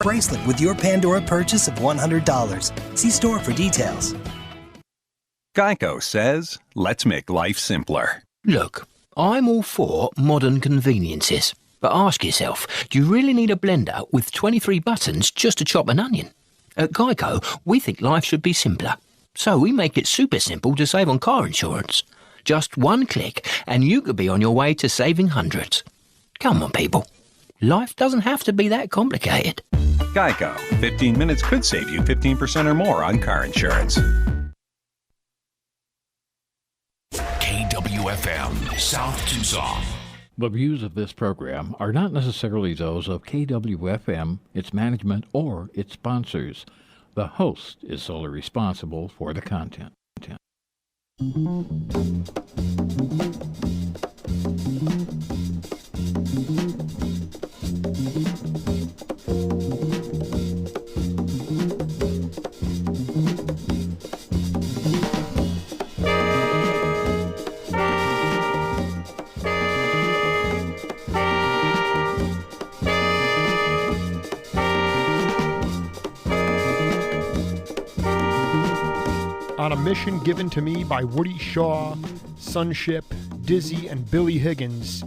bracelet with your Pandora purchase of $100. See store for details. Geico says, let's make life simpler. Look, I'm all for modern conveniences. But ask yourself, do you really need a blender with 23 buttons just to chop an onion? At Geico, we think life should be simpler. So we make it super simple to save on car insurance. Just one click and you could be on your way to saving hundreds. Come on, people. Life doesn't have to be that complicated. Geico. 15 minutes could save you 15% or more on car insurance. KWFM, South Tucson. The views of this program are not necessarily those of KWFM, its management, or its sponsors. The host is solely responsible for the content. On a mission given to me by Woody Shaw, Sunship, Dizzy, and Billy Higgins,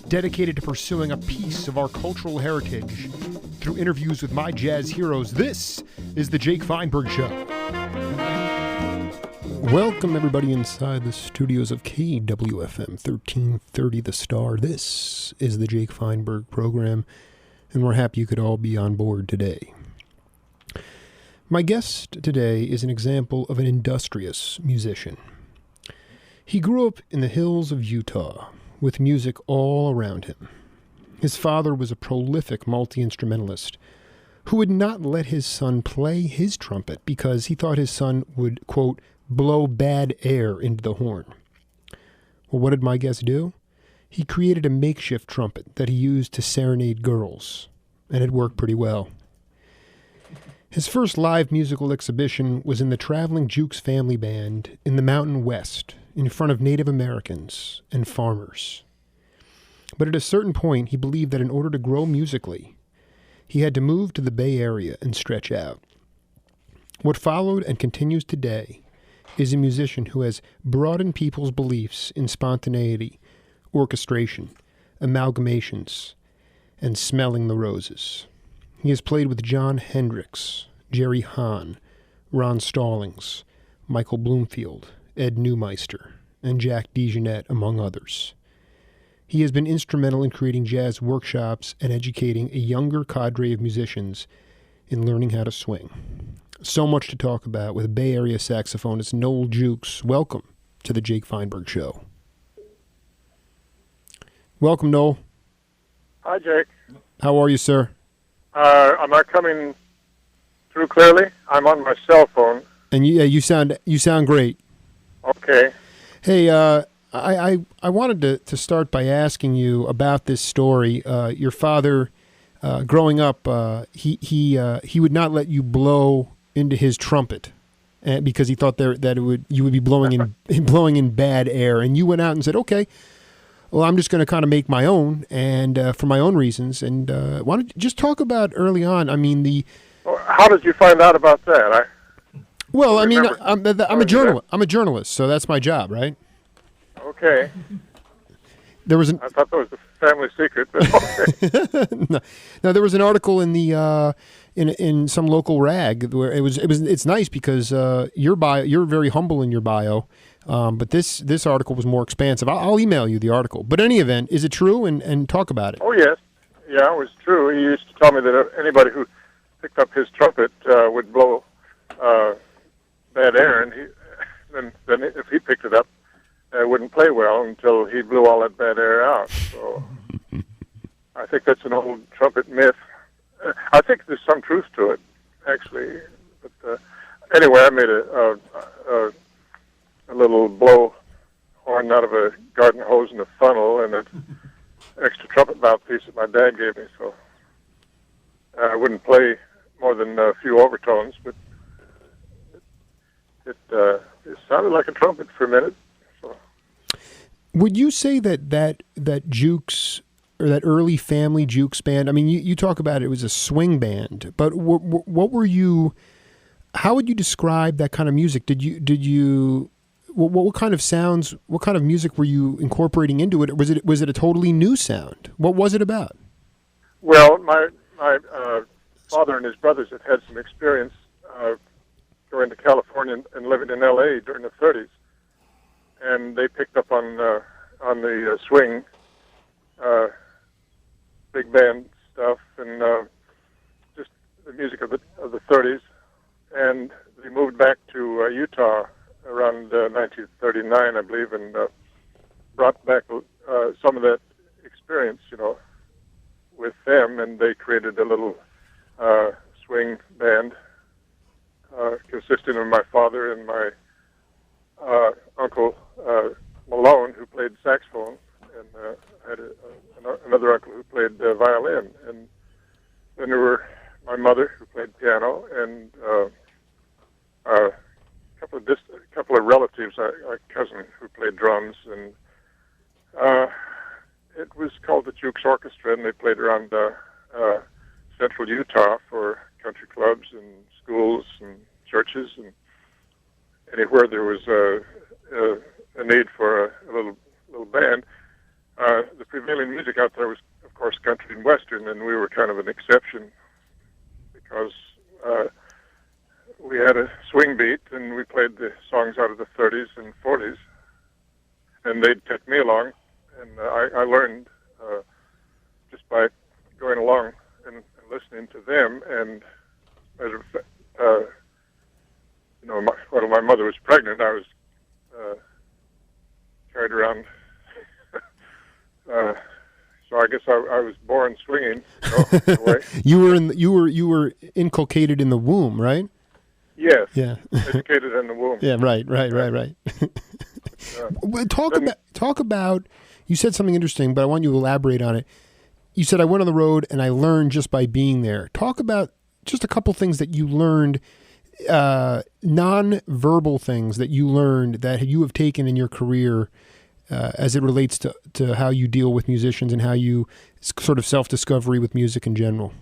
dedicated to pursuing a piece of our cultural heritage through interviews with my jazz heroes, this is The Jake Feinberg Show. Welcome, everybody, inside the studios of KWFM 1330 The Star. This is The Jake Feinberg Program, and we're happy you could all be on board today. My guest today is an example of an industrious musician. He grew up in the hills of Utah, with music all around him. His father was a prolific multi-instrumentalist who would not let his son play his trumpet because he thought his son would, quote, blow bad air into the horn. Well, what did my guest do? He created a makeshift trumpet that he used to serenade girls, and it worked pretty well. His first live musical exhibition was in the traveling Jewkes family band in the Mountain West, in front of Native Americans and farmers. But at a certain point, he believed that in order to grow musically, he had to move to the Bay Area and stretch out. What followed and continues today is a musician who has broadened people's beliefs in spontaneity, orchestration, amalgamations, and smelling the roses. He has played with Jon Hendricks, Jerry Hahn, Ron Stallings, Michael Bloomfield, Ed Neumeister, and Jack DeJohnette, among others. He has been instrumental in creating jazz workshops and educating a younger cadre of musicians in learning how to swing. So much to talk about with Bay Area saxophonist Noel Jewkes. Welcome to the Jake Feinberg Show. Welcome, Noel. Hi, Jake. How are you, sir? Am I coming through clearly? I'm on my cell phone. And you sound great. Okay. Hey, I wanted to start by asking you about this story. Your father, growing up, he would not let you blow into his trumpet because he thought you would be blowing in bad air. And you went out and said, okay, well, I'm just going to kind of make my own and for my own reasons. And why don't you just talk about early on? I mean, how did you find out about that? I'm a journalist, so that's my job, right? Okay. I thought that was a family secret. But okay. No, there was an article in the in some local rag where it's nice because you're very humble in your bio. But this article was more expansive. I'll email you the article. But in any event, is it true? And talk about it. Oh, yes. Yeah, it was true. He used to tell me that anybody who picked up his trumpet would blow bad air, and then if he picked it up, it wouldn't play well until he blew all that bad air out. So I think that's an old trumpet myth. I think there's some truth to it, actually. But anyway, I made a little blow horn out of a garden hose and a funnel and an extra trumpet mouthpiece that my dad gave me. So I wouldn't play more than a few overtones, but it sounded like a trumpet for a minute. So. Would you say that Jewkes that early family Jewkes band. I mean, you talk about it was a swing band, but what were you? How would you describe that kind of music? What kind of sounds? What kind of music were you incorporating into it? Was it a totally new sound? What was it about? Well, my father and his brothers had some experience going to California and living in L.A. during the 30s, and they picked up on the swing, big band stuff, and just the music of the 30s. And they moved back to Utah around 1939, I believe, and brought back some of that experience, with them, and they created a little swing band consisting of my father and my uncle Malone, who played saxophone, and I had another uncle who played violin, and then there were my mother, who played piano, and a couple of relatives, a cousin who played drums, and it was called the Jewkes Orchestra, and they played around central Utah for country clubs and schools and churches, and anywhere there was a need for a little band. The prevailing music out there was, of course, country and western, and we were kind of an exception because we had a swing beat, and we played the songs out of the 30s and 40s, and they'd take me along, and I learned just by going along and listening to them. And when my mother was pregnant, I was carried around. So I guess I was born swinging. In a way. You were inculcated in the womb, right? Yes. Yeah. Educated in the womb. Yeah. Right. Talk about. You said something interesting, but I want you to elaborate on it. You said I went on the road and I learned just by being there. Talk about just a couple things that you learned, non-verbal things that you learned that you have taken in your career as it relates to how you deal with musicians and how you sort of self-discovery with music in general.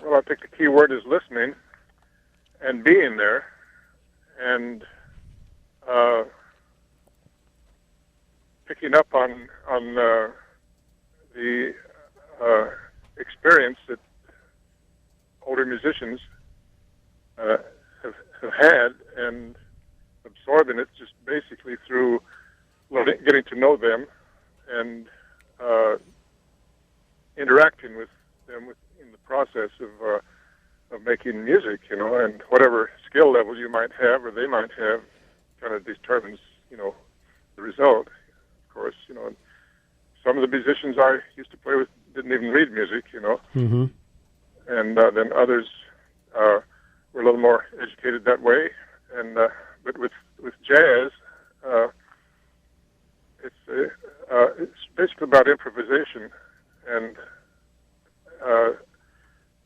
Well, I think the key word is listening and being there, and picking up on the experience that older musicians have had, and absorbing it just basically through getting to know them and interacting with them in the process of making music, and whatever skill level you might have or they might have kind of determines, the result. Of course, and some of the musicians I used to play with didn't even read music, Mm-hmm. And then others were a little more educated that way. And but with jazz, it's basically about improvisation and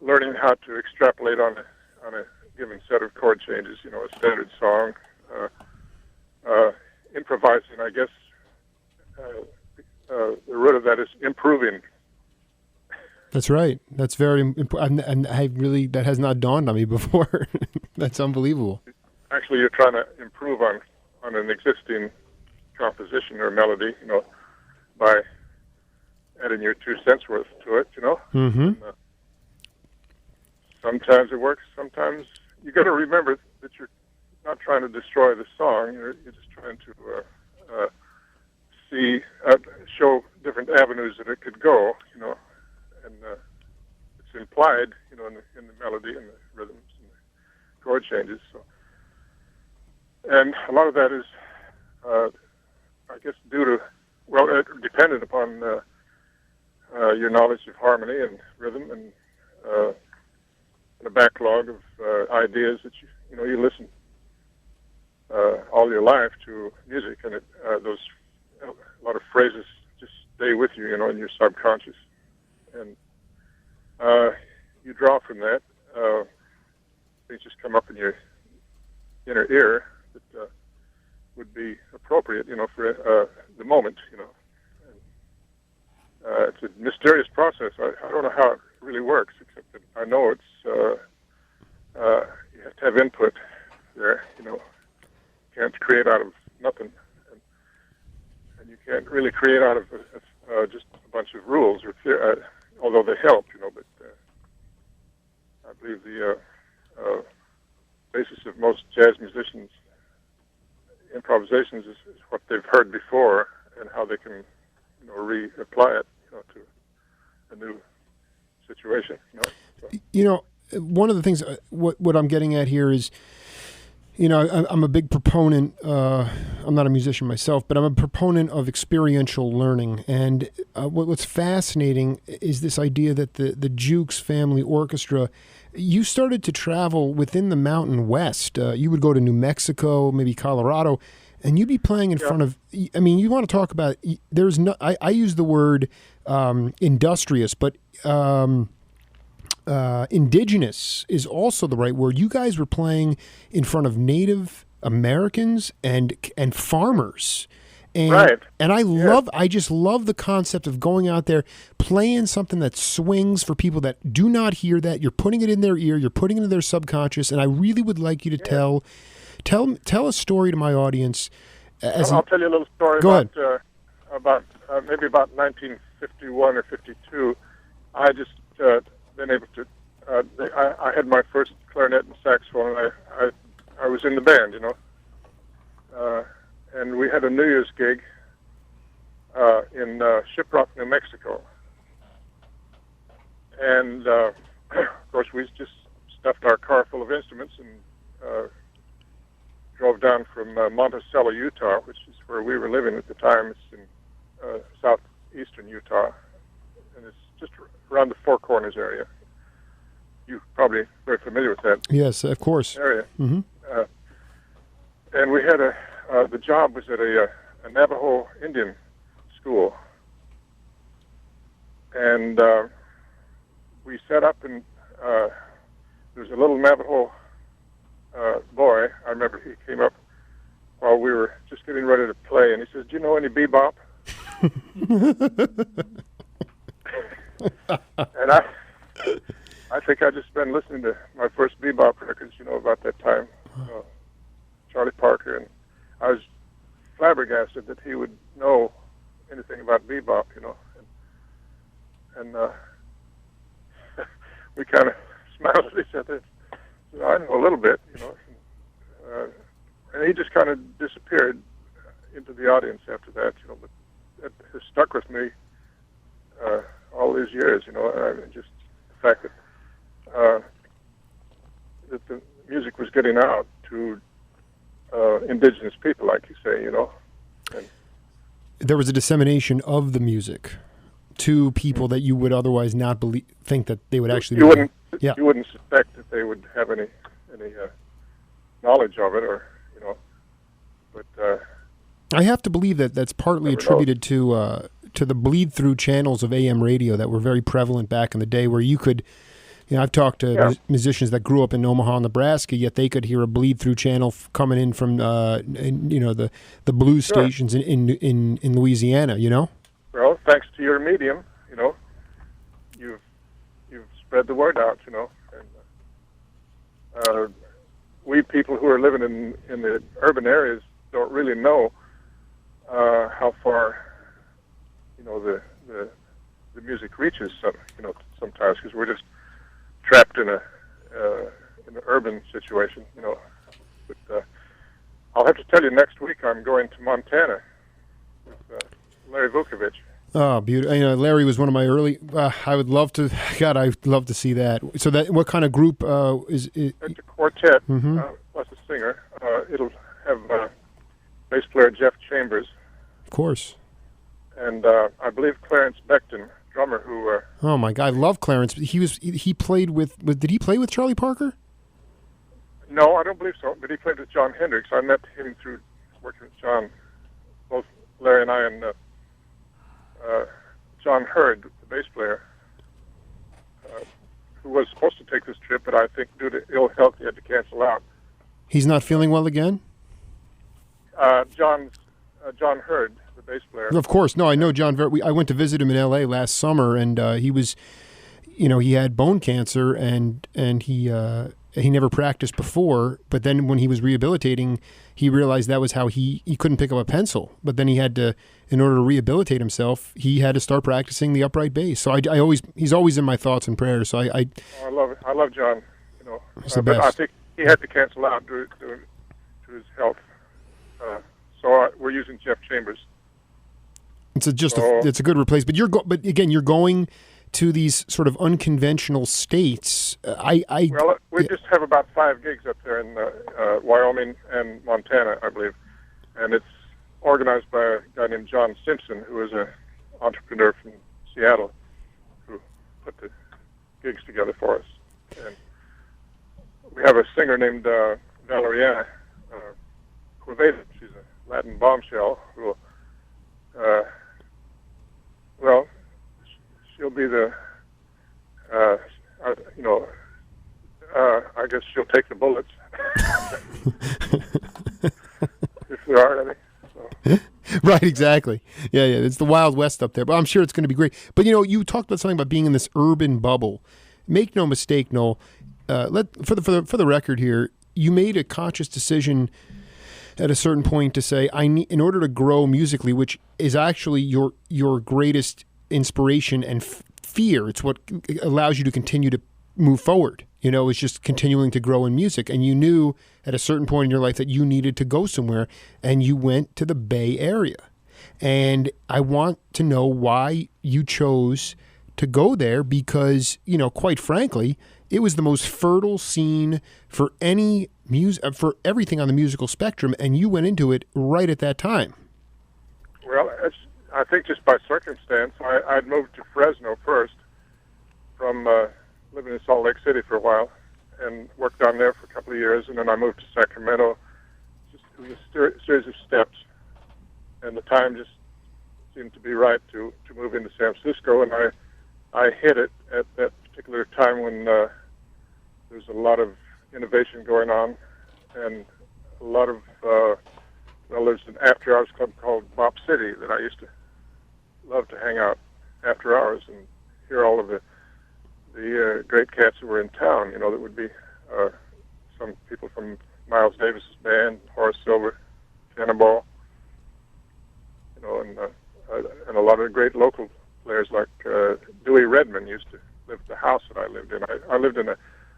learning how to extrapolate on a given set of chord changes. A standard song, improvising. I guess the root of that is improving. That's right. That's very important, and that has not dawned on me before. That's unbelievable. Actually, you're trying to improve on an existing composition or melody, by adding your 2 cents worth to it, Mm-hmm. And, sometimes it works. Sometimes you got to remember that you're not trying to destroy the song. You're just trying to show different avenues that it could go, and it's implied, in the melody and the rhythms and the chord changes. So, and a lot of that is, I guess, dependent upon your knowledge of harmony and rhythm and the backlog of ideas that you listen all your life to music, and a lot of phrases just stay with you, in your subconscious, and you draw from that. Things just come up in your inner ear that would be appropriate, for the moment, it's a mysterious process. I don't know how it really works, except that I know it's you have to have input there. You can't create out of nothing, and you can't really create out of just a bunch of rules, or although they help. But I believe the basis of most jazz musicians' improvisations is what they've heard before and how they can, reapply it, to a new situation. One of the things, what I'm getting at here is, I'm a big proponent. I'm not a musician myself, but I'm a proponent of experiential learning. And what's fascinating is this idea that the Jewkes family orchestra, you started to travel within the Mountain West. You would go to New Mexico, maybe Colorado, and you'd be playing in front of. I mean, you want to talk about? There's no. I use the word industrious, but. Indigenous is also the right word. You guys were playing in front of Native Americans and farmers, and right. And I just love the concept of going out there, playing something that swings for people that do not hear that. You're putting it in their ear, you're putting it in their subconscious, and I really would like you to tell a story to my audience. I'll tell you a little story about maybe about 1951 or 52. I just been able to. I had my first clarinet and saxophone, and I was in the band, and we had a New Year's gig in Shiprock, New Mexico, and of course we just stuffed our car full of instruments and drove down from Monticello, Utah, which is where we were living at the time. It's in southeastern Utah, and it's just around the Four Corners area. You're probably very familiar with that. Yes, of course. Area. Mm-hmm. And we had the job was at a Navajo Indian school. And we set up, and there was a little Navajo boy. I remember he came up while we were just getting ready to play, and he says, "Do you know any bebop?" And I think I just been listening to my first bebop records, about that time, Charlie Parker, and I was flabbergasted that he would know anything about bebop, and we kind of smiled at each other. I know a little bit, and he just kind of disappeared into the audience after that, but it has stuck with me all these years, just the fact that the music was getting out to indigenous people, like you say, And there was a dissemination of the music to people that you would otherwise not think that they would actually. You wouldn't suspect that they would have any knowledge of it, or but. I have to believe that that's partly attributed to the bleed-through channels of AM radio that were very prevalent back in the day, where you could, I've talked to musicians that grew up in Omaha, Nebraska, yet they could hear a bleed-through channel coming in from, the blues stations in Louisiana, Well, thanks to your medium, you've spread the word out, and we people who are living in the urban areas don't really know how far the music reaches sometimes, because we're just trapped in an urban situation, But I'll have to tell you, next week I'm going to Montana with Larry Vukovich. Oh, beautiful! Larry was one of my early. I would love to. God, I'd love to see that. So what kind of group is? It's a quartet plus a singer. It'll have bass player Jeff Chambers. Of course. And I believe Clarence Becton, drummer, who. Oh my God, I love Clarence. He played with. Did he play with Charlie Parker? No, I don't believe so. But he played with Jon Hendricks. I met him through working with John. Both Larry and I, and John Hurd, the bass player, who was supposed to take this trip, but I think due to ill health he had to cancel out. He's not feeling well again? John Hurd, the bass player. Of course. No, I know John. I went to visit him in L.A. last summer, and he was, he had bone cancer, and he never practiced before. But then when he was rehabilitating, he realized that was how he couldn't pick up a pencil. But then he had to, in order to rehabilitate himself, he had to start practicing the upright bass. So he's always in my thoughts and prayers. So I love it. I love John. He's the but best. I think he had to cancel out due to his health. So we're using Jeff Chambers. It's a good replacement. But again, you're going to these sort of unconventional states. We just have about 5 gigs up there in Wyoming and Montana, I believe, and it's organized by a guy named John Simpson, who is an entrepreneur from Seattle, who put the gigs together for us. And we have a singer named Valeriana Quaveda. She's a Latin bombshell who, she'll be the, I guess she'll take the bullets if there aren't any. So. Right, exactly. Yeah, it's the Wild West up there, but I'm sure it's going to be great. But you talked about something about being in this urban bubble. Make no mistake, Noel. For the record here, you made a conscious decision at a certain point to say, in order to grow musically, which is actually your greatest inspiration and fear. It's what allows you to continue to move forward. It's just continuing to grow in music. And you knew at a certain point in your life that you needed to go somewhere, and you went to the Bay Area. And I want to know why you chose to go there, because, quite frankly, it was the most fertile scene for for everything on the musical spectrum, and you went into it right at that time. Well, I think just by circumstance. I'd moved to Fresno first from living in Salt Lake City for a while, and worked down there for a couple of years, and then I moved to Sacramento. It was a series of steps, and the time just seemed to be right to move into San Francisco, and I hit it at that particular time when there's a lot of innovation going on, and a lot of there's an after-hours club called Bop City that I used to love to hang out after hours and hear all of the great cats who were in town. That would be some people from Miles Davis's band, Horace Silver, Cannonball, and a lot of great local players like Dewey Redman used to live at the house that I lived in. I lived in an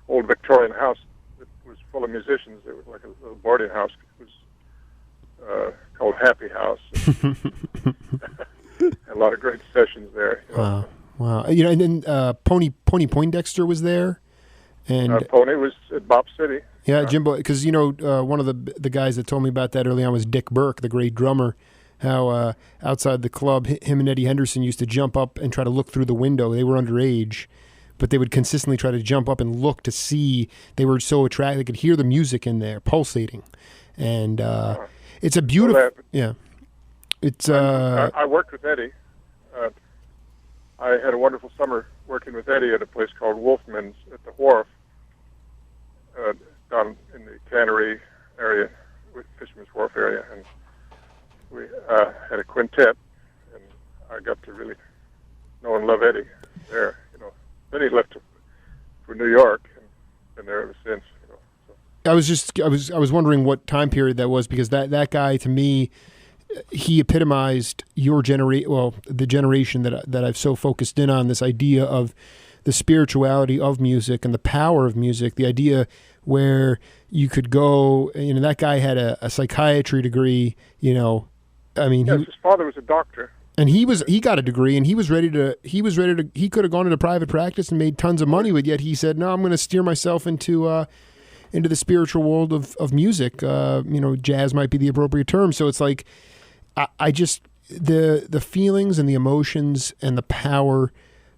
old Victorian house that was full of musicians. It was like a little boarding house. It was called Happy House. And a lot of great sessions there. Wow. And then Pony Poindexter was there. And Pony was at Bop City. Yeah, Jimbo, because, one of the guys that told me about that early on was Dick Burke, the great drummer, how outside the club, him and Eddie Henderson used to jump up and try to look through the window. They were underage, but they would consistently try to jump up and look to see. They were so attracted. They could hear the music in there pulsating. And it's a beautiful... Yeah. It's. I worked with Eddie. I had a wonderful summer working with Eddie at a place called Wolfman's at the Wharf, down in the Cannery area, Fisherman's Wharf area, and we had a quintet, and I got to really know and love Eddie there. Then he left for New York and been there ever since. So. I was wondering what time period that was, because that guy, to me, he epitomized your the generation that I've so focused in on, this idea of the spirituality of music and the power of music, the idea where you could go, that guy had a psychiatry degree, his father was a doctor. And he got a degree, and he could have gone into private practice and made tons of money, but yet he said, no, I'm going to steer myself into the spiritual world of music. Jazz might be the appropriate term. So it's like, I just, the feelings and the emotions and the power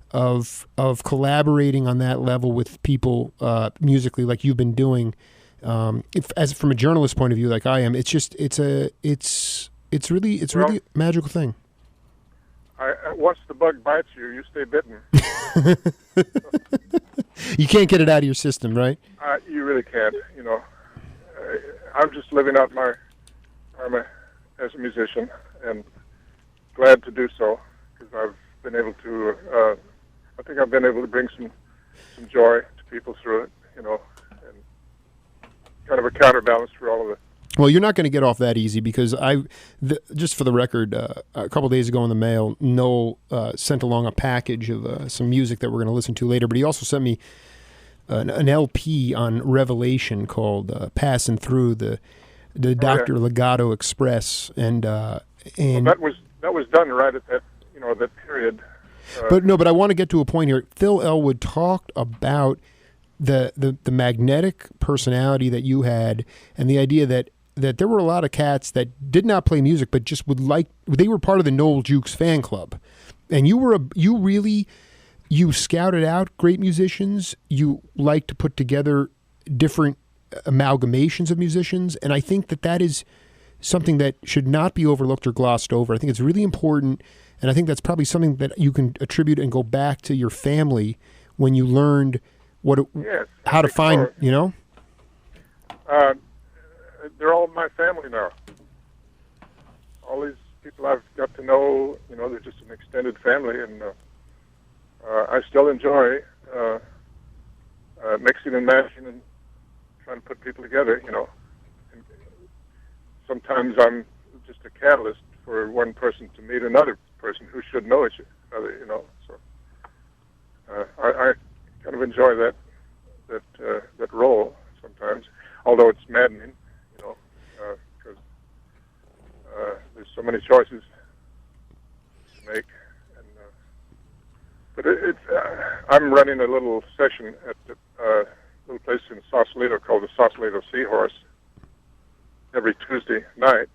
of collaborating on that level with people musically, like you've been doing, as from a journalist point of view, like I am, it's really a magical thing. Once the bug bites you stay bitten. You can't get it out of your system, right? You really can't. I'm just living out my karma as a musician, and glad to do so because I've been able to. I think I've been able to bring some joy to people through it, and kind of a counterbalance for all of it. Well, you're not going to get off that easy because just for the record, a couple of days ago in the mail, Noel sent along a package of some music that we're going to listen to later, but he also sent me an LP on Revelation called "Passing Through," the Dr. Legato Express, and well, that was done right at that that period. But I want to get to a point here. Phil Elwood talked about the magnetic personality that you had, and the idea that there were a lot of cats that did not play music, but just they were part of the Noel Jewkes fan club, and you scouted out great musicians. You like to put together different amalgamations of musicians, and I think that is something that should not be overlooked or glossed over. I think it's really important, and I think that's probably something that you can attribute and go back to your family when you learned how to find, They're all my family now. All these people I've got to know, they're just an extended family, and I still enjoy mixing and matching and trying to put people together, And sometimes I'm just a catalyst for one person to meet another person who should know each other, So I kind of enjoy that role sometimes, although it's maddening, because there's so many choices to make. But I'm running a little session at a little place in Sausalito called the Sausalito Seahorse every Tuesday night,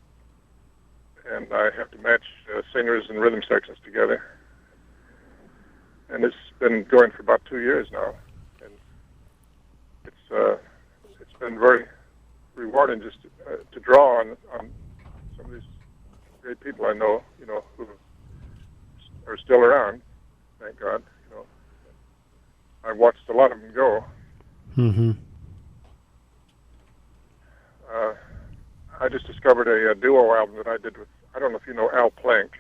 and I have to match singers and rhythm sections together. And it's been going for about 2 years now, and it's been very rewarding just to draw on some of these great people I know, who are still around. Thank God, I watched a lot of them go. Mm-hmm. I just discovered a duo album that I did with, I don't know if you know Al Plank.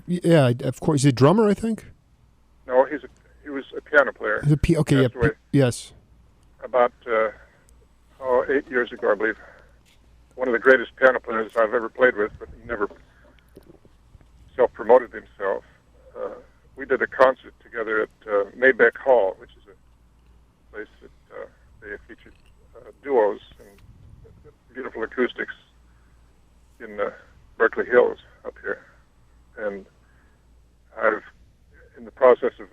Yeah, of course. He's a drummer, I think? No, he was a piano player. Okay, yeah, yes. About 8 years ago, I believe. One of the greatest piano players I've ever played with, but he never self-promoted himself. We did a concert together at Maybeck Hall, which is a place that they featured duos and beautiful acoustics in Berkeley Hills up here. And I've, in the process of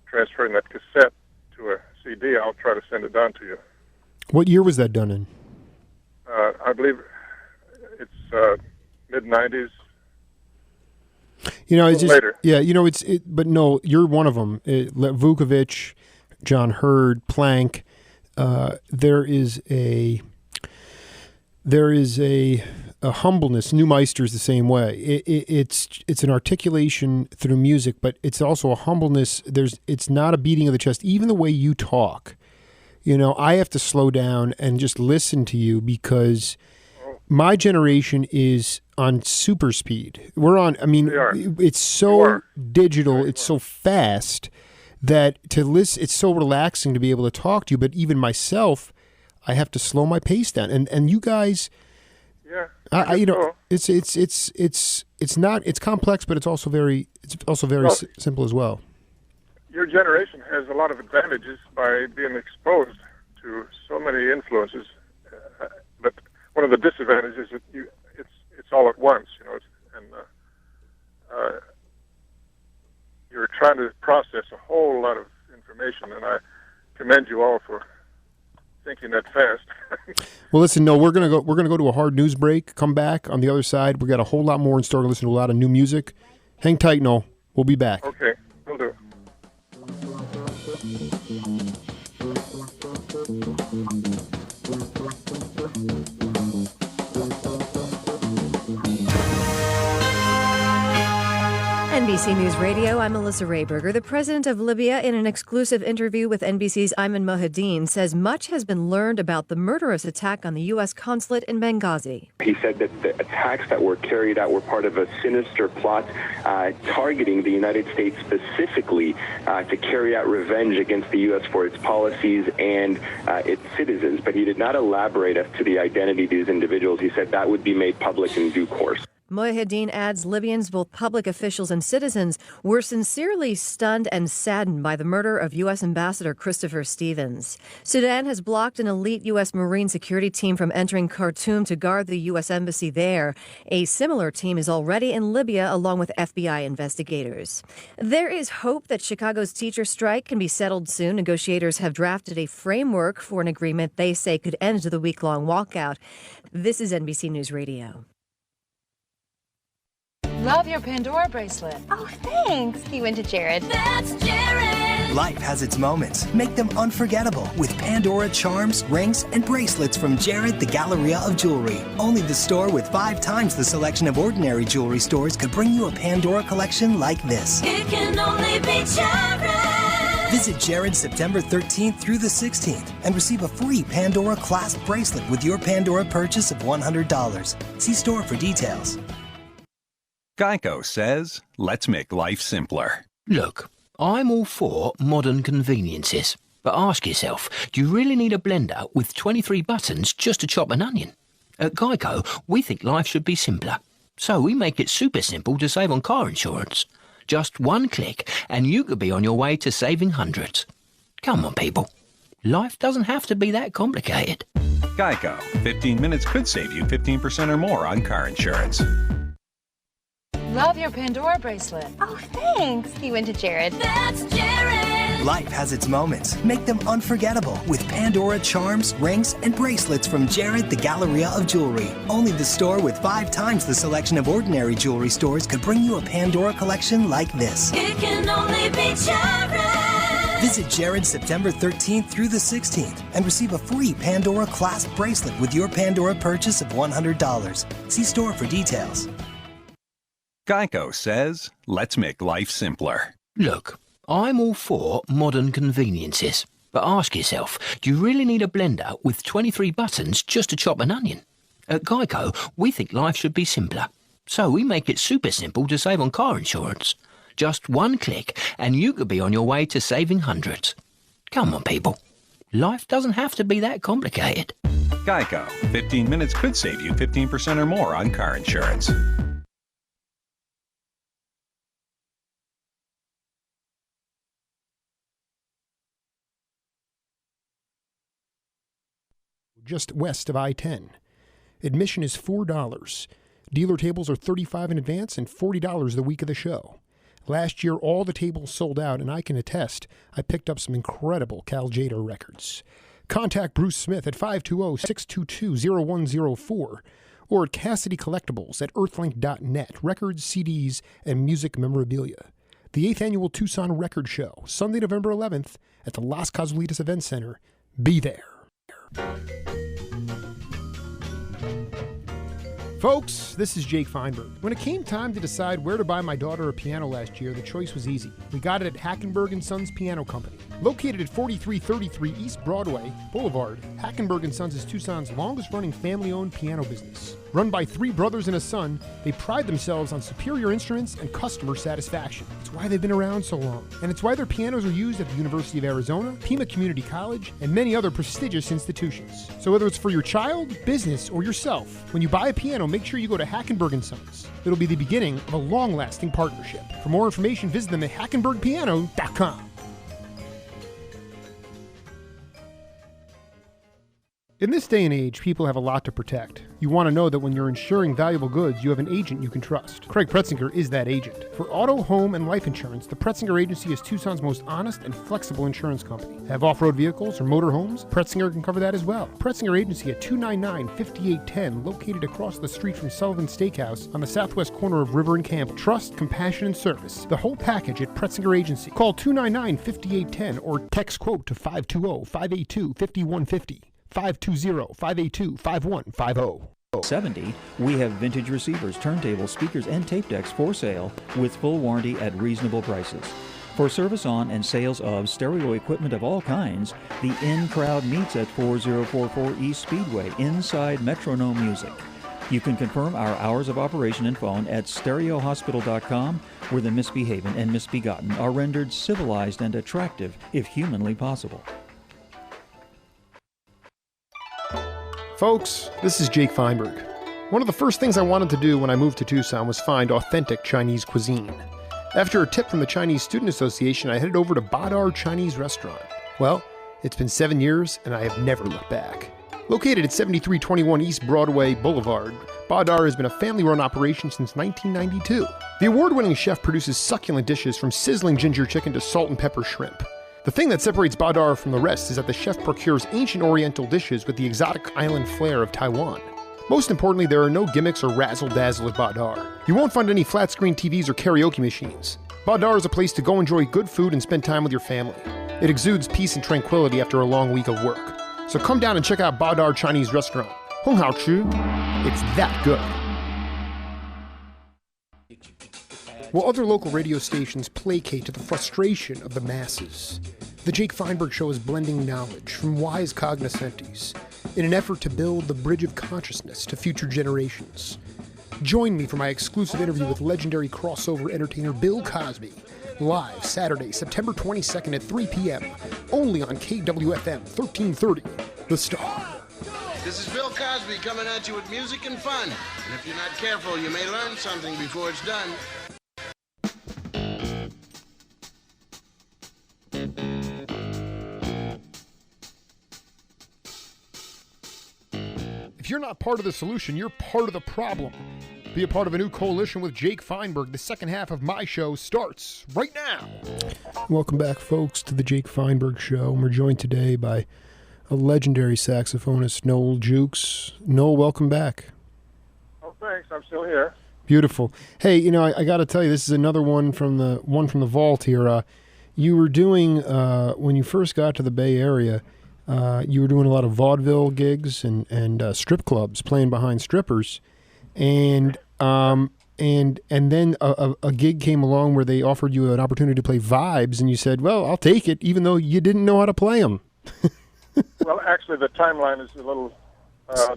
transferring that cassette to a CD, I'll try to send it down to you. What year was that done in? I believe it's mid-'90s. It's just later. Yeah, but no, you're one of them. Vukovic, John Hurd, Plank. There is a humbleness. Neumeister's the same way. It's an articulation through music, but it's also a humbleness. It's not a beating of the chest. Even the way you talk, I have to slow down and just listen to you because my generation is on super speed. It's so digital, it's so fast that to listen, it's so relaxing to be able to talk to you. But even myself, I have to slow my pace down. And you guys, it's complex, but it's also very simple as well. Your generation has a lot of advantages by being exposed to so many influences, but one of the disadvantages is that it's all at once, and you're trying to process a whole lot of information, and I commend you all for thinking that fast. Well, listen, no, we're gonna go to a hard news break. Come back on the other side. We got a whole lot more in store. Listen to a lot of new music. Hang tight, Noel. We'll be back. Okay, we'll do. NBC News Radio, I'm Melissa Rayberger. The president of Libya, in an exclusive interview with NBC's Ayman Mohyeddin, says much has been learned about the murderous attack on the U.S. consulate in Benghazi. He said that the attacks that were carried out were part of a sinister plot targeting the United States specifically to carry out revenge against the U.S. for its policies and its citizens. But he did not elaborate as to the identity of these individuals. He said that would be made public in due course. Mohyeddin adds Libyans, both public officials and citizens, were sincerely stunned and saddened by the murder of U.S. Ambassador Christopher Stevens. Sudan has blocked an elite U.S. Marine security team from entering Khartoum to guard the U.S. embassy there. A similar team is already in Libya, along with FBI investigators. There is hope that Chicago's teacher strike can be settled soon. Negotiators have drafted a framework for an agreement they say could end the week-long walkout. This is NBC News Radio. Love your Pandora bracelet. Oh, thanks. You went to Jared. That's Jared. Life has its moments. Make them unforgettable with Pandora charms, rings, and bracelets from Jared, the Galleria of Jewelry. Only the store with 5 times the selection of ordinary jewelry stores could bring you a Pandora collection like this. It can only be Jared. Visit Jared September 13th through the 16th and receive a free Pandora clasp bracelet with your Pandora purchase of $100. See store for details. Geico says, let's make life simpler. Look, I'm all for modern conveniences. But ask yourself, do you really need a blender with 23 buttons just to chop an onion? At Geico, we think life should be simpler. So we make it super simple to save on car insurance. Just one click and you could be on your way to saving hundreds. Come on, people. Life doesn't have to be that complicated. Geico. 15 minutes could save you 15% or more on car insurance. Love your Pandora bracelet. Oh, thanks. You went to Jared. That's Jared. Life has its moments. Make them unforgettable with Pandora charms, rings, and bracelets from Jared, the Galleria of Jewelry. Only the store with 5 times the selection of ordinary jewelry stores could bring you a Pandora collection like this. It can only be Jared. Visit Jared September 13th through the 16th and receive a free Pandora clasp bracelet with your Pandora purchase of $100. See store for details. Geico says, let's make life simpler. Look, I'm all for modern conveniences. But ask yourself, do you really need a blender with 23 buttons just to chop an onion? At Geico, we think life should be simpler. So we make it super simple to save on car insurance. Just one click and you could be on your way to saving hundreds. Come on, people. Life doesn't have to be that complicated. Geico. 15 minutes could save you 15% or more on car insurance. Just west of I-10. Admission is $4. Dealer tables are $35 in advance and $40 the week of the show. Last year, all the tables sold out, and I can attest I picked up some incredible Cal Tjader records. Contact Bruce Smith at 520-622-0104 or at Cassidy Collectibles at earthlink.net, records, CDs, and music memorabilia. The 8th Annual Tucson Record Show, Sunday, November 11th at the Las Casulitas Event Center. Be there. Folks, this is Jake Feinberg. When it came time to decide where to buy my daughter a piano last year, the choice was easy. We got it at Hackenberg & Sons Piano Company. Located at 4333 East Broadway Boulevard, Hackenberg & Sons is Tucson's longest-running family-owned piano business. Run by 3 brothers and a son, they pride themselves on superior instruments and customer satisfaction. It's why they've been around so long. And it's why their pianos are used at the University of Arizona, Pima Community College, and many other prestigious institutions. So whether it's for your child, business, or yourself, when you buy a piano, make sure you go to Hackenberg & Sons. It'll be the beginning of a long-lasting partnership. For more information, visit them at hackenbergpiano.com. In this day and age, people have a lot to protect. You want to know that when you're insuring valuable goods, you have an agent you can trust. Craig Pretzinger is that agent. For auto, home, and life insurance, the Pretzinger Agency is Tucson's most honest and flexible insurance company. Have off-road vehicles or motorhomes? Pretzinger can cover that as well. Pretzinger Agency at 299-5810, located across the street from Sullivan's Steakhouse on the southwest corner of River and Campbell. Trust, compassion, and service. The whole package at Pretzinger Agency. Call 299-5810 or text quote to 520-582-5150. 520-582-5150. 70, we have vintage receivers, turntables, speakers, and tape decks for sale with full warranty at reasonable prices. For service on and sales of stereo equipment of all kinds, the in-crowd meets at 4044 East Speedway inside Metronome Music. You can confirm our hours of operation and phone at stereohospital.com, where the misbehaving and misbegotten are rendered civilized and attractive if humanly possible. Folks, this is Jake Feinberg. One of the first things I wanted to do when I moved to Tucson was find authentic Chinese cuisine. After a tip from the Chinese Student Association, I headed over to Badar Chinese Restaurant. Well, it's been 7 years, and I have never looked back. Located at 7321 East Broadway Boulevard, Badar has been a family-run operation since 1992. The award-winning chef produces succulent dishes from sizzling ginger chicken to salt and pepper shrimp. The thing that separates Badar from the rest is that the chef procures ancient oriental dishes with the exotic island flair of Taiwan. Most importantly, there are no gimmicks or razzle-dazzle at Badar. You won't find any flat-screen TVs or karaoke machines. Badar is a place to go enjoy good food and spend time with your family. It exudes peace and tranquility after a long week of work. So come down and check out Badar Chinese Restaurant. Hong Hao Chu. It's that good. While other local radio stations placate to the frustration of the masses, the Jake Feinberg Show is blending knowledge from wise cognoscentes in an effort to build the bridge of consciousness to future generations. Join me for my exclusive interview with legendary crossover entertainer Bill Cosby, live Saturday, September 22nd at 3 p.m., only on KWFM 1330, The Star. This is Bill Cosby coming at you with music and fun. And if you're not careful, you may learn something before it's done. If you're not part of the solution, you're part of the problem. Be a part of a new coalition with Jake Feinberg. The second half of my show starts right now. Welcome back, folks, to the Jake Feinberg Show. We're joined today by a legendary saxophonist, Noel Jewkes. Noel, welcome back. Oh, thanks. I'm still here. Beautiful. Hey, you know, I got to tell you, this is another one from the vault here. You were doing, when you first got to the Bay Area, you were doing a lot of vaudeville gigs and strip clubs, playing behind strippers, and then a gig came along where they offered you an opportunity to play vibes, and you said, "Well, I'll take it," even though you didn't know how to play them. Well, actually, the timeline is a little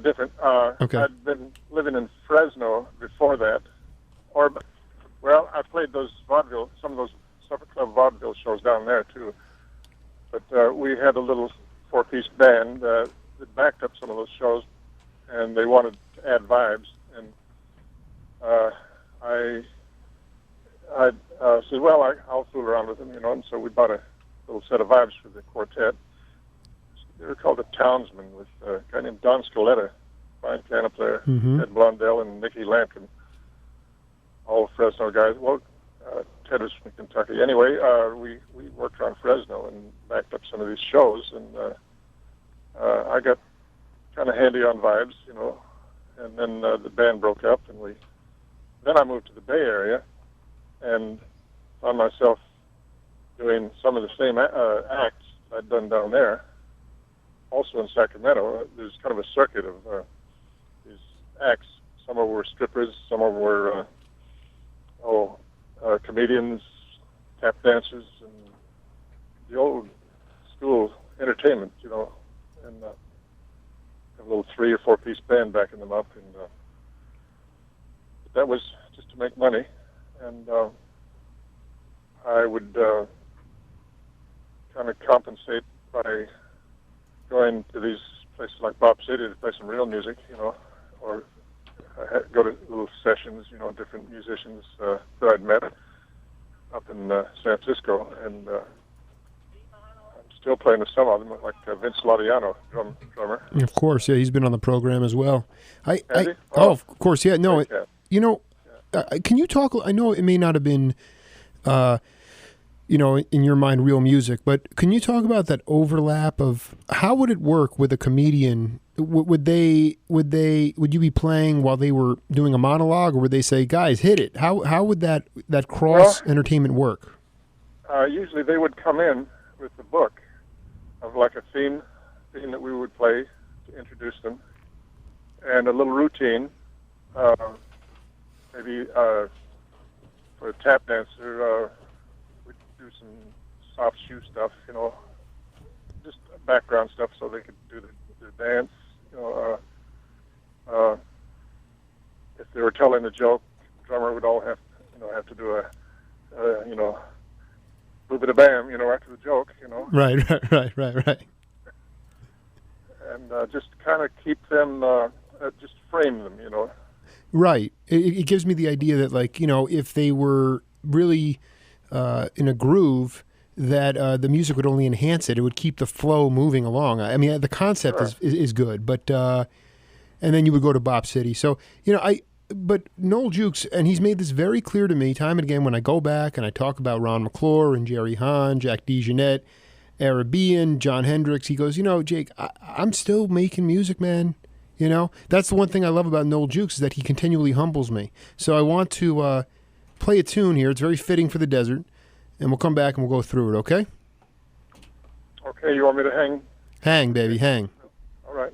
different. Okay. I'd been living in Fresno before that, I played some of those supper club vaudeville shows down there too. But we had a little four-piece band that backed up some of those shows, and they wanted to add vibes. And I said, "Well, I'll fool around with them, you know." And so we bought a little set of vibes for the quartet. They were called the Townsmen, with a guy named Don Scaletta, fine piano player, Ted Blondell, and Nicky Lampkin, all Fresno guys. Well, Ted was from Kentucky. Anyway, we worked around Fresno and backed up some of these shows, and I got kind of handy on vibes, you know. And then the band broke up, and then I moved to the Bay Area and found myself doing some of the same acts I'd done down there. Also in Sacramento, there's kind of a circuit of these acts. Some of them were strippers, some of them were comedians, tap dancers, and the old school entertainment, you know, and have a little 3 or 4 piece band backing them up, and that was just to make money, and I would kind of compensate by going to these places like Bob City to play some real music, you know, or go to little sessions, you know, different musicians that I'd met up in San Francisco, and I'm still playing with some of them, like Vince Lodiano, drummer. Of course, yeah, he's been on the program as well. Of course, yeah. No, you know, can you talk? I know it may not have been, you know, in your mind, real music, but can you talk about that overlap of how would it work with a comedian? Would you be playing while they were doing a monologue, or would they say, "Guys, hit it"? How would that cross entertainment work? Usually they would come in with the book of like a theme that we would play to introduce them, and a little routine. Maybe for a tap dancer, we'd do some soft shoe stuff, just background stuff so they could do the dance. If they were telling a joke, the drummer would all have to do a boop-a-da-bam, after the joke, Right. And just kind of keep them, just frame them, Right. It gives me the idea that, like, if they were really in a groove, that the music would only enhance it. It would keep the flow moving along. I mean, the concept is good, but and then you would go to Bop City. So, but Noel Jewkes, and he's made this very clear to me time and again when I go back and I talk about Ron McClure and Jerry Hahn, Jack DeJohnette, Arabian, Jon Hendricks. He goes, Jake, I'm still making music, man. That's the one thing I love about Noel Jewkes is that he continually humbles me. So I want to play a tune here. It's very fitting for the desert, and we'll come back and we'll go through it, okay? Okay, you want me to hang? Hang, baby, hang. All right.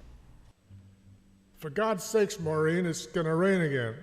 For God's sakes, Maureen, it's going to rain again.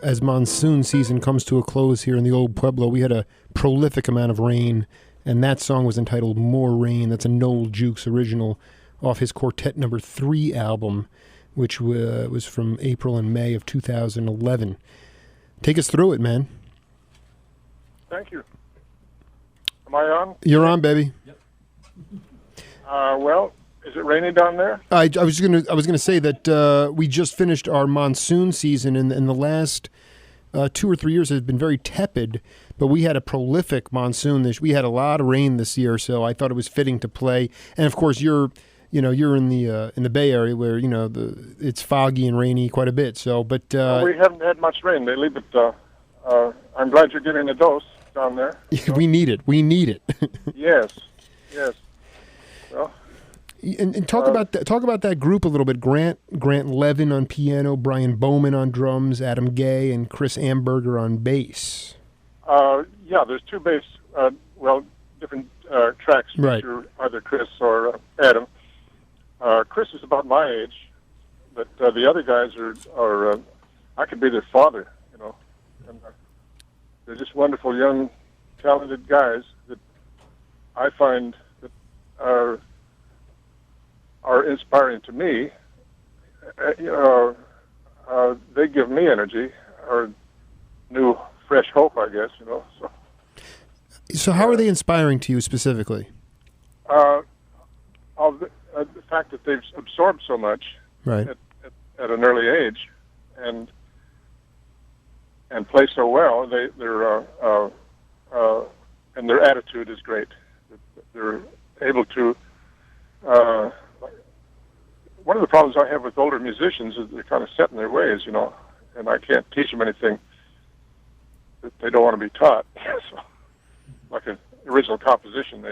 As monsoon season comes to a close here in the old Pueblo, we had a prolific amount of rain, and that song was entitled More Rain. That's a Noel Jewkes original off his Quartet No. 3 album, which was from April and May of 2011. Take us through it, man. Thank you. Am I on? You're on, baby. Well, is it raining down there? I was gonna say that we just finished our monsoon season, and the last 2 or 3 years has been very tepid. But we had a prolific monsoon. We had a lot of rain this year, so I thought it was fitting to play. And of course, you're in the Bay Area where it's foggy and rainy quite a bit. So, but we haven't had much rain lately. But I'm glad you're getting a dose down there. We need it. We need it. Yes. Well. And talk about that group a little bit. Grant Levin on piano, Brian Bowman on drums, Adam Gay, and Chris Amberger on bass. Yeah, there's two bass. Different tracks right. Feature either Chris or Adam. Chris is about my age, but the other guys are I could be their father, and they're just wonderful, young, talented guys that I find that are inspiring to me. They give me energy or new, fresh hope, I guess. So how are they inspiring to you specifically? The fact that they've absorbed so much right. at an early age, and play so well. And their attitude is great. They're able to. One of the problems I have with older musicians is they're kind of set in their ways, and I can't teach them anything that they don't want to be taught. So, like an original composition,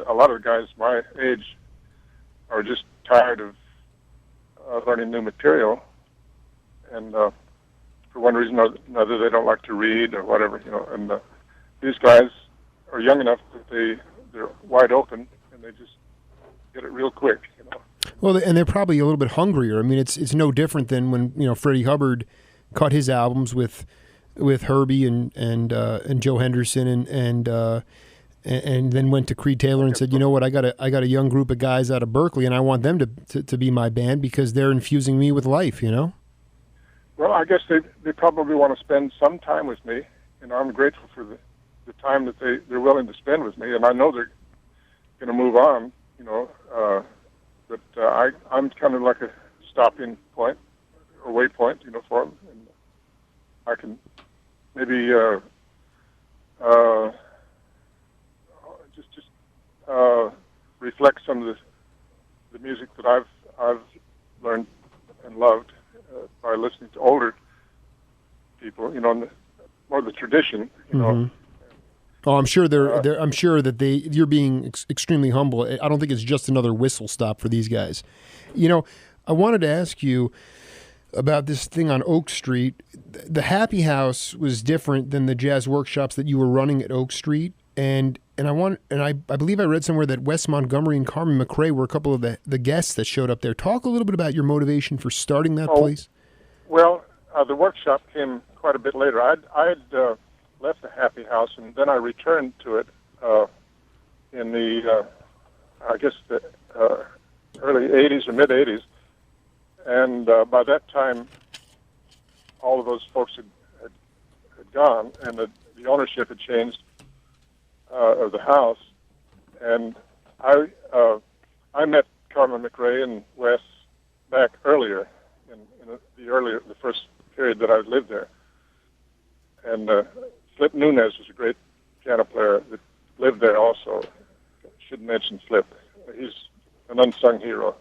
a lot of the guys my age are just tired of learning new material, and for one reason or another, they don't like to read or whatever, And these guys are young enough that they're wide open and they just get it real quick, Well, and they're probably a little bit hungrier. I mean, it's no different than when Freddie Hubbard cut his albums with Herbie and Joe Henderson and then went to Creed Taylor and said, you know what, I got a young group of guys out of Berkeley, and I want them to be my band because they're infusing me with life, Well, I guess they probably want to spend some time with me, and I'm grateful for the time that they're willing to spend with me, and I know they're going to move on, but I'm kind of like a stopping point or waypoint, for them, and I can maybe just reflect some of the music that I've learned and loved by listening to older people, more the tradition, Mm-hmm. Oh, I'm sure I'm sure that you're being extremely humble. I don't think it's just another whistle stop for these guys. I wanted to ask you about this thing on Oak Street. The Happy House was different than the jazz workshops that you were running at Oak Street, and I believe I read somewhere that Wes Montgomery and Carmen McRae were a couple of the guests that showed up there. Talk a little bit about your motivation for starting that place. Well, the workshop came quite a bit later. I'd left the Happy House, and then I returned to it in the, the early 80s or mid 80s. And by that time, all of those folks had gone, and the ownership had changed of the house. And I met Carmen McRae and Wes back earlier, in the first period that I lived there. And Flip Nunez was a great piano player that lived there also. Should mention Flip. He's an unsung hero.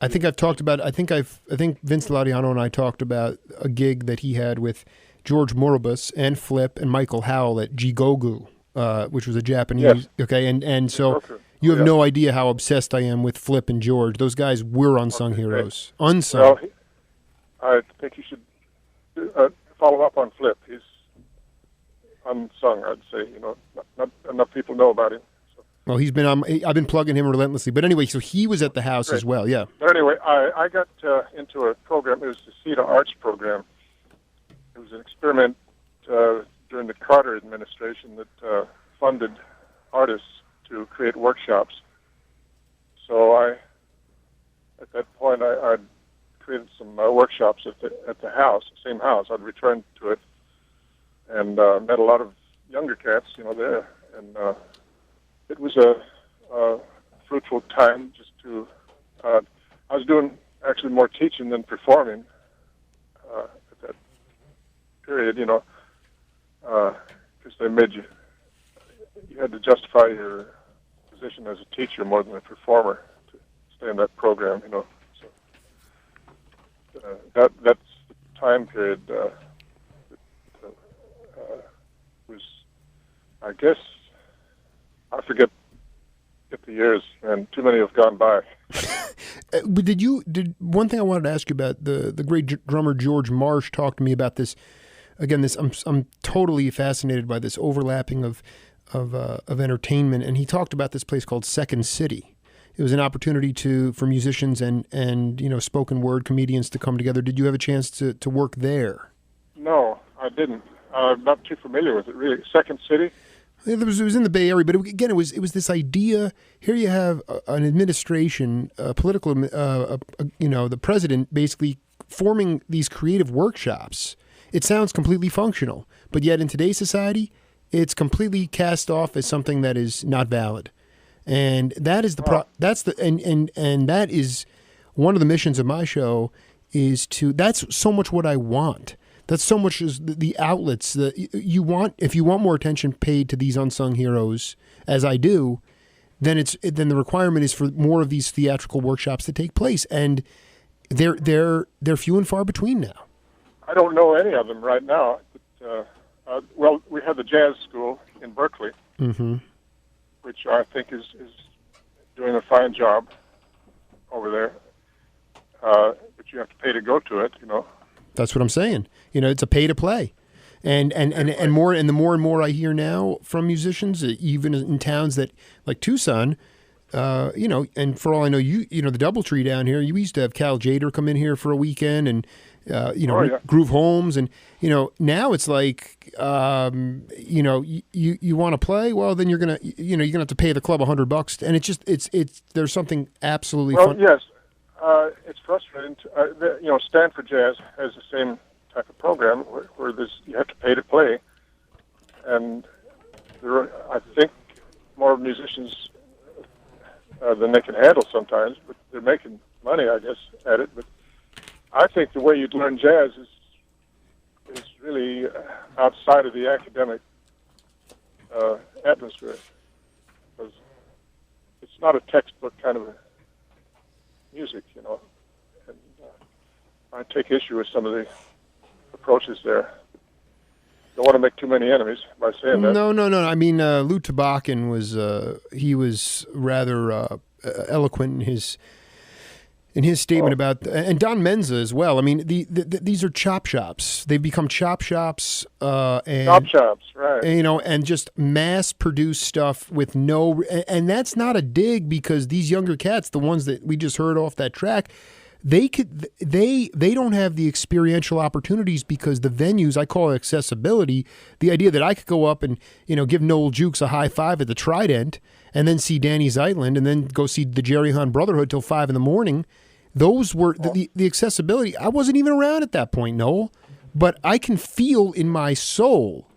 I think I've talked about. I think Vince Ladiano and I talked about a gig that he had with George Morobus and Flip and Michael Howell at Jigogu, which was a Japanese. Yes. Okay, and so you have no idea how obsessed I am with Flip and George. Those guys were unsung heroes. Unsung. Well, I think you should follow up on Flip. He's unsung, I'd say. Not enough people know about him. Well, he's been. I've been plugging him relentlessly. But anyway, so he was at the house as well. Yeah. But anyway, I got into a program. It was the CETA Arts program. It was an experiment during the Carter administration that funded artists to create workshops. So at that point, I'd created some workshops at the house, same house. I'd returned to it and met a lot of younger cats, there, and it was a fruitful time just to. I was doing actually more teaching than performing at that period, because they made you had to justify your position as a teacher more than a performer to stay in that program, So that's the time period that was, I guess, I forget the years, and too many have gone by. But did one thing I wanted to ask you about, the great drummer George Marsh talked to me about this. Again, I'm totally fascinated by this overlapping of entertainment, and he talked about this place called Second City. It was an opportunity for musicians and spoken word comedians to come together. Did you have a chance to work there? No, I didn't. I'm not too familiar with it, really. Second City? It was in the Bay Area, but again, it was this idea. Here you have an administration, political, the president basically forming these creative workshops. It sounds completely functional, but yet in today's society, it's completely cast off as something that is not valid. And that is and that is one of the missions of my show that's so much what I want. That's so much as the outlets that you want. If you want more attention paid to these unsung heroes, as I do, then the requirement is for more of these theatrical workshops to take place, and they're few and far between now. I don't know any of them right now. But, well, we have the jazz school in Berkeley, which I think is doing a fine job over there. But you have to pay to go to it, That's what I'm saying. It's a pay to play, and more and the more I hear now from musicians, even in towns that like Tucson, and for all I know, the DoubleTree down here, you used to have Cal Jader come in here for a weekend, and Groove Holmes, and now it's like you want to play, well then you're gonna have to pay the club $100, and it's there's something absolutely fun. Yes. It's frustrating. Stanford Jazz has the same type of program where you have to pay to play, and I think more musicians than they can handle sometimes, but they're making money, I guess, at it. But I think the way you learn jazz is really outside of the academic atmosphere, because it's not a textbook kind of music, and I take issue with some of the approaches there. Don't want to make too many enemies by saying that. No. I mean, Lou Tabakin was rather eloquent in his statement about, and Don Menza as well. I mean, these are chop shops. They've become chop shops. Chop shops, right? And just mass-produced stuff with and that's not a dig, because these younger cats, the ones that we just heard off that track, they don't have the experiential opportunities because the venues, I call it accessibility, the idea that I could go up and give Noel Jewkes a high five at the Trident, and then see Danny Zeitlin, and then go see the Jerry Hahn Brotherhood till 5 a.m. Those were the accessibility. I wasn't even around at that point, Noel, but I can feel in my soul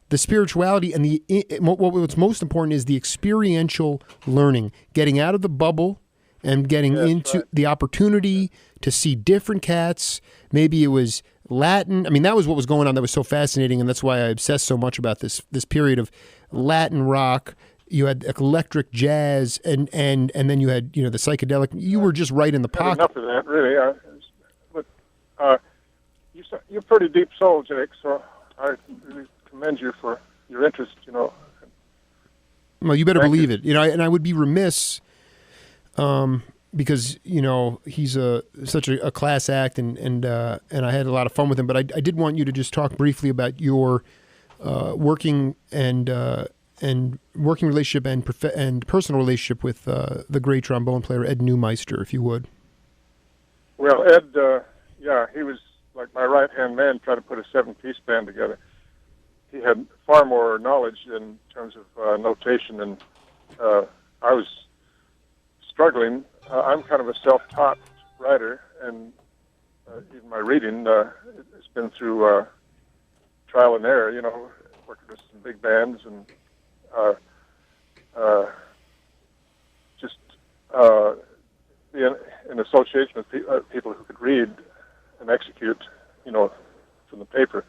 the spirituality, and what's most important is the experiential learning, getting out of the bubble and getting into the opportunity to see different cats. Maybe it was Latin. I mean, that was what was going on that was so fascinating, and that's why I obsessed so much about this period of Latin rock. You had electric jazz, and then you had the psychedelic. You were just right in the pocket. Enough of that, really. But you're pretty deep soul, Jake. So I really commend you for your interest. Well, you better believe it. And I would be remiss, because he's such a class act, and I had a lot of fun with him. But I did want you to just talk briefly about your working relationship and personal relationship with the great trombone player Ed Neumeister, if you would. Well, Ed, he was like my right-hand man trying to put a 7-piece band together. He had far more knowledge in terms of notation, and I was struggling. I'm kind of a self-taught writer, and even my reading, it's been through trial and error, working with some big bands and just be in association with people who could read and execute, from the paper.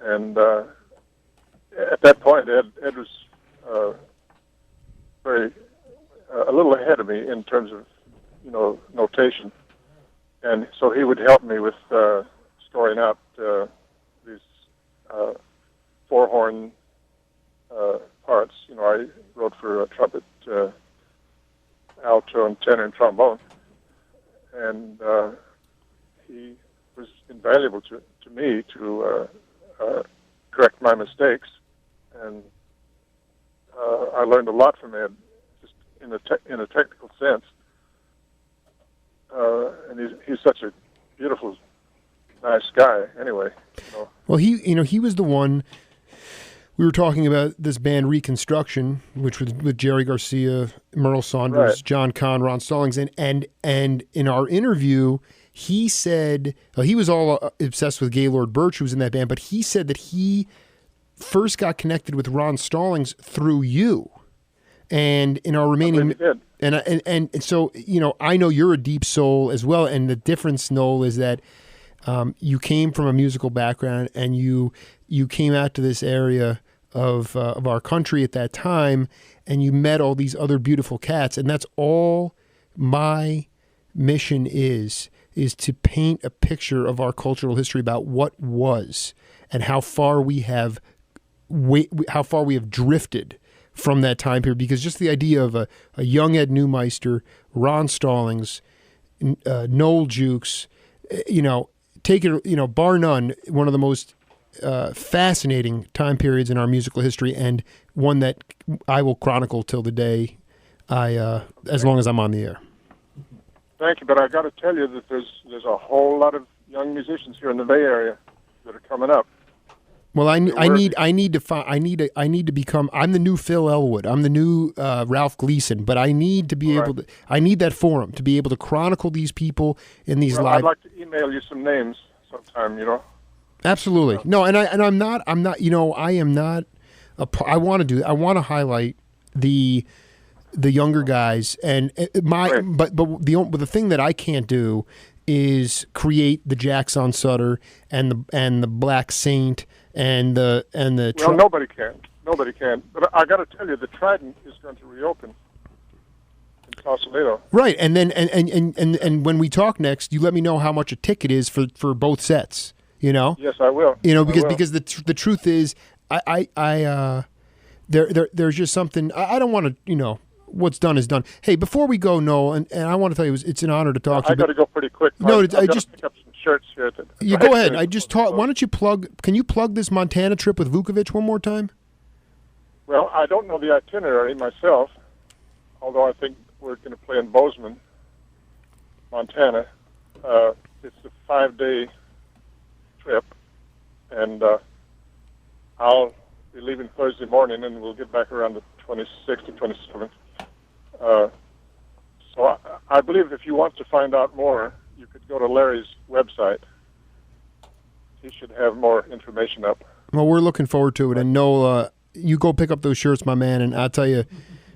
And at that point, Ed was a little ahead of me in terms of, notation. And so he would help me with storing out these four-horn parts. I wrote for trumpet, alto, and tenor, and trombone. And he was invaluable to me to correct my mistakes. And I learned a lot from Ed, just in a technical sense. And he's such a beautiful, nice guy. Anyway, Well, he was the one. We were talking about this band Reconstruction, which was with Jerry Garcia, Merle Saunders, right. John Kahn, Ron Stallings, and in our interview, he said he was all obsessed with Gaylord Birch, who was in that band, but he said that he first got connected with Ron Stallings through you. And in our remaining, and so I know you're a deep soul as well. And the difference, Noel, is that you came from a musical background, and you came out to this area of our country at that time, and you met all these other beautiful cats. And that's all my mission is to paint a picture of our cultural history about what was and how far we have drifted from that time period. Because just the idea of a young Ed Neumeister, Ron Stallings, Noel Jewkes, take it, bar none, one of the most fascinating time periods in our musical history, and one that I will chronicle till the day as long as I'm on the air. Thank you, but I got to tell you that there's a whole lot of young musicians here in the Bay Area that are coming up. Well, I need to become. I'm the new Phil Elwood. I'm the new Ralph Gleason. But I need to be able to. I need that forum to be able to chronicle these people in these live. I'd like to email you some names sometime. Absolutely. No, and I'm not. I am not. I want to do. I want to highlight the younger guys and But the thing that I can't do is create the Jackson Sutter and the Black Saint and the. Well, nobody can. But I got to tell you, the Trident is going to reopen in Sausalito. Right, and then and when we talk next, you let me know how much a ticket is for both sets. Yes, I will. Because the truth is, there's just something I don't want to. What's done is done. Hey, before we go, Noel, and I want to tell you, it's an honor to talk to you. I got to go pretty quick. No, I just pick up some shirts here. You go ahead. I just taught. Why don't you Can you plug this Montana trip with Vukovic one more time? Well, I don't know the itinerary myself, although I think we're going to play in Bozeman, Montana. It's a 5-day trip, and I'll be leaving Thursday morning, and we'll get back around the 26th or 27th. So I believe if you want to find out more, you could go to Larry's website. He should have more information up. Well, we're looking forward to it. And Noel, you go pick up those shirts, my man. And I'll tell you,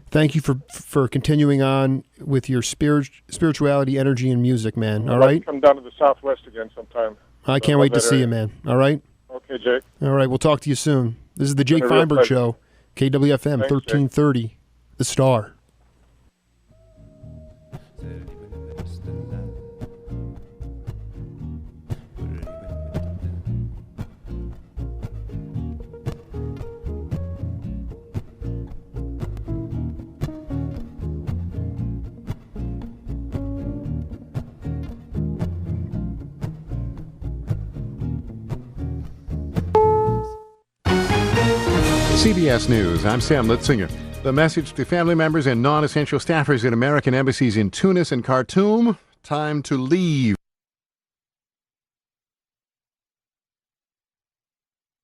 thank you for continuing on with your spirituality, energy, and music, man. All right? Come down to the Southwest again sometime. I can't wait to see you, man. All right? Okay, Jake. All right, we'll talk to you soon. This is the Jake Feinberg Show, KWFM 1330, The Star. CBS News, I'm Sam Litzinger. The message to family members and non-essential staffers at American embassies in Tunis and Khartoum: time to leave.